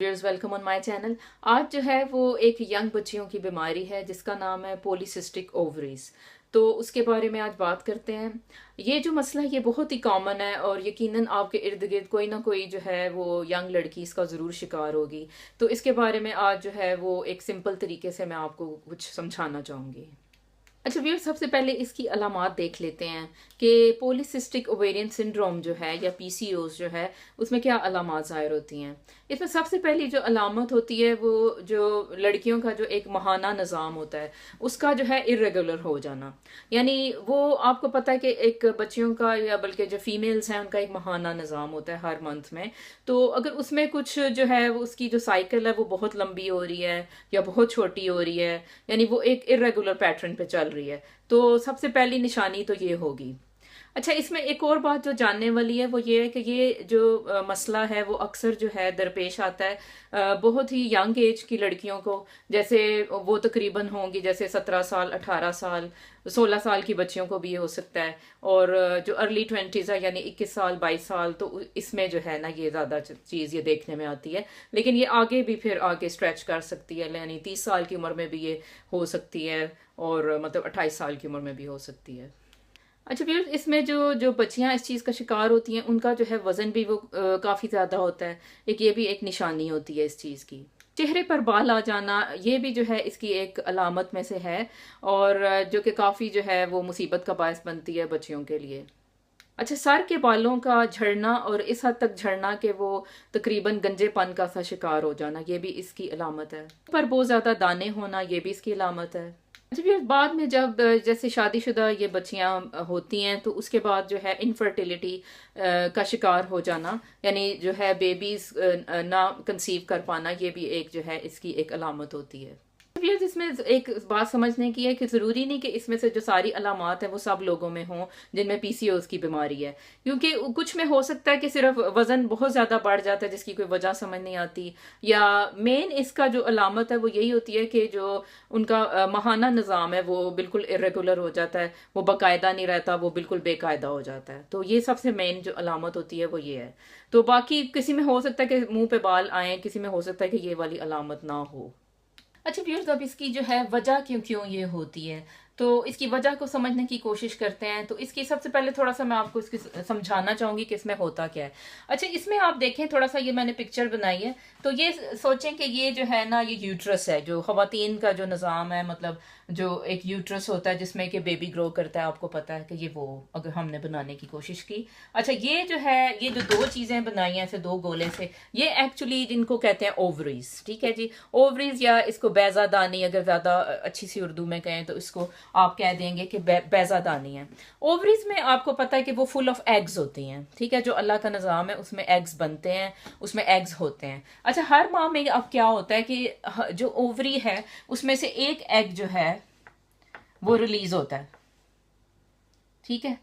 Viewers, welcome on my channel. आज जो है वो एक यंग बच्चियों की बीमारी है जिसका नाम है पॉलीसिस्टिक ओवरीज। तो उसके बारे में आज बात करते हैं। ये जो मसला है ये बहुत ही कॉमन है और यकीनन आपके इर्द गिर्द कोई ना कोई जो है वो यंग लड़की इसका ज़रूर शिकार होगी। तो इसके बारे में आज जो है वो एक सिंपल तरीके से मैं आपको कुछ समझाना चाहूँगी। अच्छा व्यूअर, सबसे पहले इसकी अलामात देख लेते हैं कि पॉलीसिस्टिक ओवेरियन सिंड्रोम जो है या पीसीओएस जो है उसमें क्या अलामात ज़ाहिर होती हैं। इसमें सबसे पहली जो अलामत होती है वो जो लड़कियों का जो एक माहाना निज़ाम होता है उसका जो है इरेगुलर हो जाना। यानी वो आपको पता है कि एक बच्चियों का या बल्कि जो फीमेल्स हैं उनका एक माहाना निज़ाम होता है हर मंथ में। तो अगर उसमें कुछ जो है वो उसकी जो साइकिल है वो बहुत लंबी हो रही है या बहुत छोटी हो रही है, यानी वो एक इरेगुलर पैटर्न पे चल रही है, तो सबसे पहली निशानी तो ये होगी। अच्छा, इसमें एक और बात जो जानने वाली है वो ये है कि ये जो मसला है वो अक्सर जो है दरपेश आता है बहुत ही यंग एज की लड़कियों को। जैसे वो तकरीबन होंगी जैसे 17 साल, 18 साल, 16 साल की बच्चियों को भी ये हो सकता है। और जो अर्ली 20s है यानी 21 साल, 22 साल, तो इसमें जो है ना ये ज़्यादा चीज़ ये देखने में आती है। लेकिन ये आगे भी फिर आगे स्ट्रेच कर सकती है, यानी 30 साल की उम्र में भी ये हो सकती है और मतलब 28 साल की उम्र में भी हो सकती है। अच्छा व्यूअर्स, इसमें जो जो बच्चियां इस चीज़ का शिकार होती हैं उनका जो है वज़न भी वो काफ़ी ज़्यादा होता है। एक ये भी एक निशानी होती है इस चीज़ की। चेहरे पर बाल आ जाना ये भी जो है इसकी एक अलामत में से है और जो कि काफ़ी जो है वो मुसीबत का बायस बनती है बच्चियों के लिए। अच्छा, सर के बालों का झड़ना और इस हद तक झड़ना कि वो तकरीबन गंजेपन का सा शिकार हो जाना, ये भी इसकी अलामत है। पर बहुत ज़्यादा दाने होना ये भी इसकी अलामत है। अच्छा, फिर बाद में जब जैसे शादीशुदा ये बच्चियां होती हैं तो उसके बाद जो है इनफर्टिलिटी का शिकार हो जाना, यानी जो है बेबीज ना कंसीव कर पाना, ये भी एक जो है इसकी एक अलामत होती है। व्यूअर्स, इसमें एक बात समझने की है कि ज़रूरी नहीं कि इसमें से जो सारी अलामात हैं वो सब लोगों में हों जिनमें पीसीओएस की बीमारी है। क्योंकि कुछ में हो सकता है कि सिर्फ वज़न बहुत ज़्यादा बढ़ जाता है जिसकी कोई वजह समझ नहीं आती, या मेन इसका जो अलामत है वो यही होती है कि जो उनका माहाना निज़ाम है वो बिल्कुल इरेगुलर हो जाता है, वो बाकायदा नहीं रहता, वो बिल्कुल बेकायदा हो जाता है। तो ये सबसे मेन जो अलामत होती है वो ये है। तो बाकी किसी में हो सकता है कि मुंह पे बाल आए, किसी में हो सकता है कि ये वाली अलामत ना हो। अच्छा व्यूअर्स, अब इसकी जो है वजह क्यों क्यों ये होती है, तो इसकी वजह को समझने की कोशिश करते हैं। तो इसकी सबसे पहले थोड़ा सा मैं आपको इसकी समझाना चाहूंगी कि इसमें होता क्या है। अच्छा, इसमें आप देखें थोड़ा सा, ये मैंने पिक्चर बनाई है, तो ये सोचें कि ये जो है ना ये यूट्रस है, जो खवातीन का जो निज़ाम है, मतलब जो एक यूट्रस होता है जिसमें कि बेबी ग्रो करता है, आपको पता है कि ये वो अगर हमने बनाने की कोशिश की। अच्छा, ये जो है ये जो दो चीज़ें बनाई हैं ऐसे दो गोले से, ये एक्चुअली जिनको कहते हैं ओवरीज, ठीक है जी। ओवरीज या इसको बैजादानी, अगर ज़्यादा अच्छी सी उर्दू में कहें तो इसको आप कह देंगे कि बैजादानी है। ओवरीज में आपको पता है कि वो फुल ऑफ एग्स होती हैं, ठीक है। जो अल्लाह का निज़ाम है उसमें एग्स बनते हैं, उसमें एग्स होते हैं। अच्छा, हर माह में अब क्या होता है कि जो ओवरी है उसमें से एक एग जो है वो रिलीज होता है, ठीक है।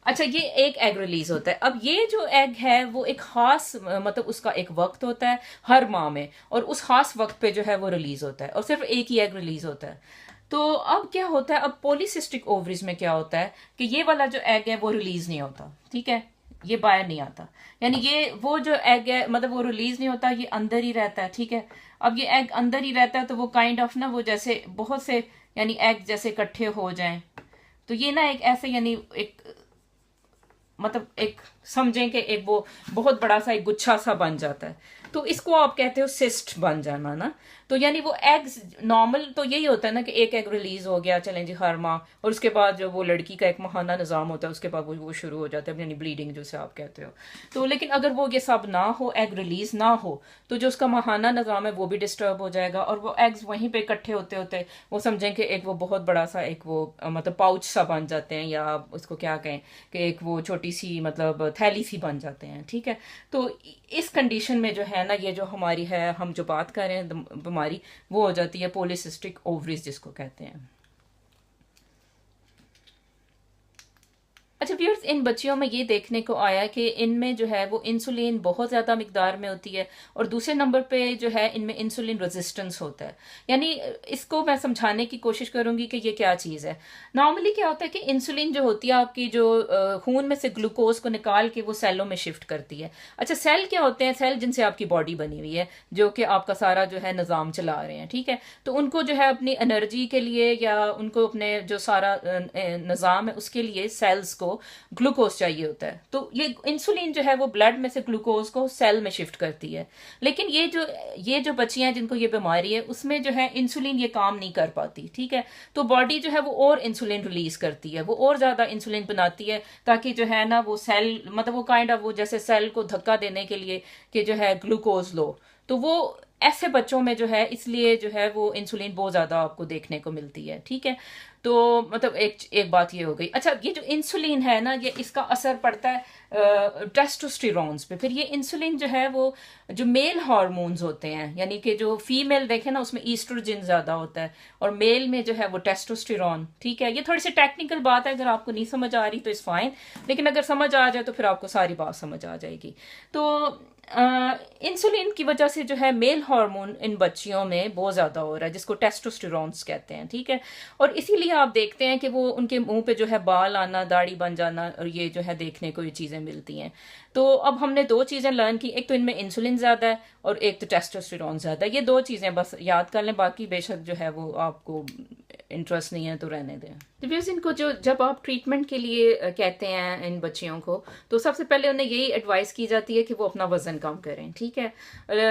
अच्छा, ये एक एग रिलीज होता है। अब ये जो एग है वो एक खास मतलब उसका एक वक्त होता है हर माह में, और उस खास वक्त पे जो है वो रिलीज होता है और सिर्फ एक ही एग रिलीज होता है। तो अब क्या होता है, अब पॉलीसिस्टिक ओवरीज में क्या होता है कि ये वाला जो एग है वो रिलीज नहीं होता, ठीक है, ये बाहर नहीं आता। यानी ये वो जो एग है मतलब वो रिलीज नहीं होता, ये अंदर ही रहता है, ठीक है। अब ये एग अंदर ही रहता है तो वो काइंड ऑफ ना वो जैसे बहुत से यानी एग जैसे इकट्ठे हो जाएं, तो ये ना एक ऐसे यानी एक मतलब एक समझें कि एक वो बहुत बड़ा सा एक गुच्छा सा बन जाता है, तो इसको आप कहते हो सिस्ट बन जाना ना। तो यानी वो एग्स नॉर्मल तो यही होता है ना कि एक एग रिलीज हो गया, चलें जी, हर माह, और उसके बाद जो वो लड़की का एक माहाना निज़ाम होता है उसके बाद वो शुरू हो जाता है, यानी ब्लीडिंग जैसे आप कहते हो। तो लेकिन अगर वो ये सब ना हो, एग रिलीज ना हो, तो जो उसका माहाना निज़ाम है वो भी डिस्टर्ब हो जाएगा और वो एग्स वहीं पे इकट्ठे होते होते वो समझें कि एक वो बहुत बड़ा सा एक वो मतलब पाउच सा बन जाते हैं, या आप उसको क्या कहें कि एक वो छोटी सी मतलब थैली सी बन जाते हैं, ठीक है। तो इस कंडीशन में जो है ना ये जो हमारी है, हम जो बात कर रहे हैं बीमारी, वो हो जाती है पॉलीसिस्टिक ओवरीज जिसको कहते हैं। अच्छा व्यूअर्स, इन बच्चियों में ये देखने को आया कि इनमें जो है वो इंसुलिन बहुत ज़्यादा मिकदार में होती है, और दूसरे नंबर पे जो है इनमें इंसुलिन रेजिस्टेंस होता है। यानी इसको मैं समझाने की कोशिश करूंगी कि ये क्या चीज़ है। नॉर्मली क्या होता है कि इंसुलिन जो होती है आपकी जो खून में से ग्लूकोज को निकाल के वो सेलों में शिफ्ट करती है। अच्छा, सेल क्या होते हैं? सेल जिनसे आपकी बॉडी बनी हुई है, जो कि आपका सारा जो है निज़ाम चला रहे हैं, ठीक है। तो उनको जो है अपनी एनर्जी के लिए या उनको अपने जो सारा निज़ाम है उसके लिए सेल्स को ग्लूकोज चाहिए होता है। तो ये इंसुलिन जो है वो ब्लड में से ग्लूकोज को सेल में शिफ्ट करती है। लेकिन ये जो बच्चियां हैं जिनको ये बीमारी है, उसमें जो है इंसुलिन ये काम नहीं कर पाती, ठीक है। तो बॉडी जो है वो और इंसुलिन रिलीज करती है, वो और ज्यादा इंसुलिन बनाती है, ताकि जो है ना वो सेल, मतलब वो काइंड ऑफ वो जैसे सेल को धक्का देने के लिए कि जो है ग्लूकोज लो। तो वो ऐसे बच्चों में जो है, इसलिए जो है वो इंसुलिन बहुत ज्यादा आपको देखने को मिलती है, ठीक है। तो मतलब एक बात ये हो गई। अच्छा, ये जो इंसुलिन है ना, ये इसका असर पड़ता है टेस्टोस्टेरोन्स पे। फिर ये इंसुलिन जो है वो जो मेल हार्मोन्स होते हैं, यानी कि जो फीमेल देखे ना उसमें ईस्ट्रोजन ज्यादा होता है, और मेल में जो है वो टेस्टोस्टेरोन, ठीक है। ये थोड़ी सी टेक्निकल बात है, अगर आपको नहीं समझ आ रही तो इट्स फाइन, लेकिन अगर समझ आ जाए तो फिर आपको सारी बात समझ आ जाएगी। तो इंसुलिन की वजह से जो है मेल हार्मोन इन बच्चियों में बहुत ज्यादा हो रहा है, जिसको टेस्टोस्टेरोन्स कहते हैं, ठीक है। और इसीलिए आप देखते हैं कि वो उनके मुंह पे जो है बाल आना, दाढ़ी बन जाना, और ये जो है देखने को ये चीजें मिलती हैं। तो अब हमने दो चीजें लर्न की, एक तो इनमें इंसुलिन ज्यादा है और एक तो टेस्टोस्टेरोन ज्यादा है। ये दो चीजें बस याद कर लें, बाकी बेशक जो है वो आपको इंटरेस्ट नहीं है तो रहने दें। तो व्यूअर्स, इनको जो जब आप ट्रीटमेंट के लिए कहते हैं इन बच्चियों को, तो सबसे पहले उन्हें यही एडवाइस की जाती है कि वो अपना वजन कम करें, ठीक है।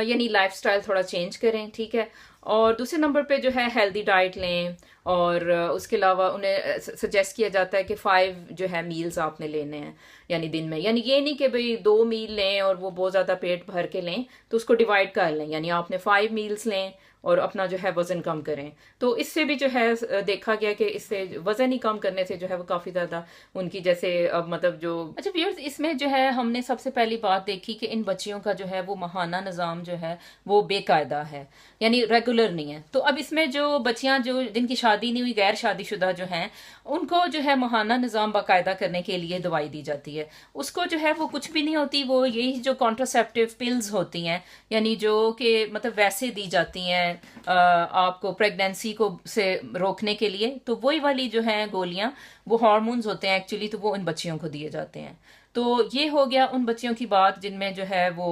यानी लाइफस्टाइल थोड़ा चेंज करें, ठीक है। और दूसरे नंबर पे जो है हेल्दी डाइट लें, और उसके अलावा उन्हें सजेस्ट किया जाता है कि 5 जो है मील्स आपने लेने हैं, यानी दिन में। यानी ये नहीं कि भाई 2 मील लें और वो बहुत ज़्यादा पेट भर के लें, तो उसको डिवाइड कर लें, यानी आपने 5 मील्स लें और अपना जो है वजन कम करें। तो इससे भी जो है देखा गया कि इससे वजन ही कम करने से जो है वो काफी ज्यादा उनकी जैसे अब मतलब जो। अच्छा व्यूअर्स, इसमें जो है हमने सबसे पहली बात देखी कि इन बच्चियों का जो है वो माहाना निज़ाम जो है वो बेकायदा है, यानी रेगुलर नहीं है। तो अब इसमें जो बच्चियां जो जिनकी शादी नहीं हुई, गैर शादीशुदा जो हैं, उनको जो है माहाना निज़ाम बाकायदा करने के लिए दवाई दी जाती है। उसको जो है वो कुछ भी नहीं होती, वो यही जो कॉन्ट्रासेप्टिव पिल्स होती हैं, यानी जो कि मतलब वैसे दी जाती हैं आपको प्रेगनेंसी को से रोकने के लिए। तो वही वाली जो है गोलियां, वो हार्मोन्स होते हैं एक्चुअली, तो वो इन बच्चियों को दिए जाते हैं। तो ये हो गया उन बच्चियों की बात जिनमें जो है वो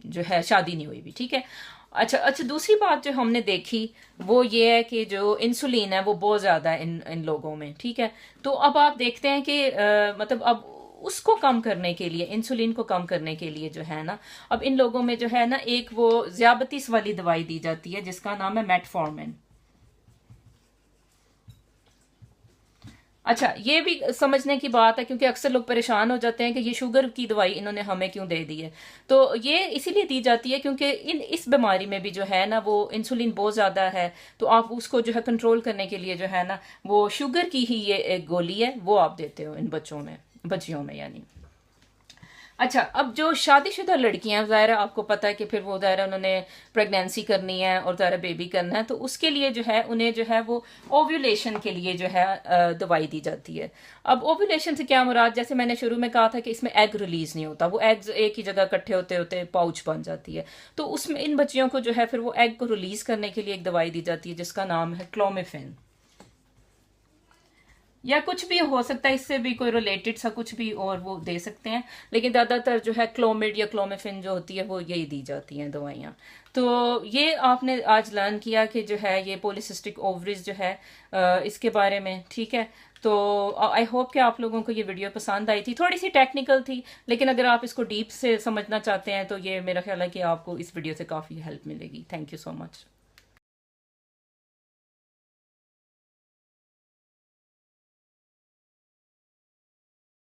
जो है शादी नहीं हुई भी, ठीक है। अच्छा, दूसरी बात जो हमने देखी वो ये है कि जो इंसुलिन है वो बहुत ज्यादा है इन लोगों में, ठीक है। तो अब आप देखते हैं कि मतलब अब उसको कम करने के लिए, इंसुलिन को कम करने के लिए जो है ना, अब इन लोगों में जो है ना एक वो ज़ियाबतीस वाली दवाई दी जाती है जिसका नाम है मेटफॉर्मिन। अच्छा, ये भी समझने की बात है, क्योंकि अक्सर लोग परेशान हो जाते हैं कि ये शुगर की दवाई इन्होंने हमें क्यों दे दी है। तो ये इसीलिए दी जाती है क्योंकि इस बीमारी में भी जो है ना वो इंसुलिन बहुत ज़्यादा है, तो आप उसको जो है कंट्रोल करने के लिए जो है ना वो शुगर की ही ये एक गोली है, वो आप देते हो इन बच्चियों में यानी। अच्छा, अब जो शादीशुदा लड़कियां, ज़ाहिर आपको पता है कि फिर वो ज़ाहिर उन्होंने प्रेगनेंसी करनी है और ज़ाहिर बेबी करना है, तो उसके लिए जो है उन्हें जो है वो ओव्यूलेशन के लिए जो है दवाई दी जाती है। अब ओव्यूलेशन से क्या मुराद, जैसे मैंने शुरू में कहा था कि इसमें एग रिलीज नहीं होता, वो एग्स एक ही जगह इकट्ठे होते होते पाउच बन जाती है। तो उसमें इन बच्चियों को जो है फिर वो एग को रिलीज करने के लिए एक दवाई दी जाती है जिसका नाम है क्लोमिफेन, या कुछ भी हो सकता है इससे भी कोई रिलेटेड सा कुछ भी और वो दे सकते हैं, लेकिन ज्यादातर जो है क्लोमिड या क्लोमिफिन जो होती है वो यही दी जाती हैं दवाइयाँ। तो ये आपने आज लर्न किया कि जो है ये पॉलीसिस्टिक ओवरीज जो है इसके बारे में, ठीक है। तो आई होप कि आप लोगों को ये वीडियो पसंद आई थी, थोड़ी सी टेक्निकल थी, लेकिन अगर आप इसको डीप से समझना चाहते हैं तो ये मेरा ख्याल है कि आपको इस वीडियो से काफ़ी हेल्प मिलेगी। Thank you so much.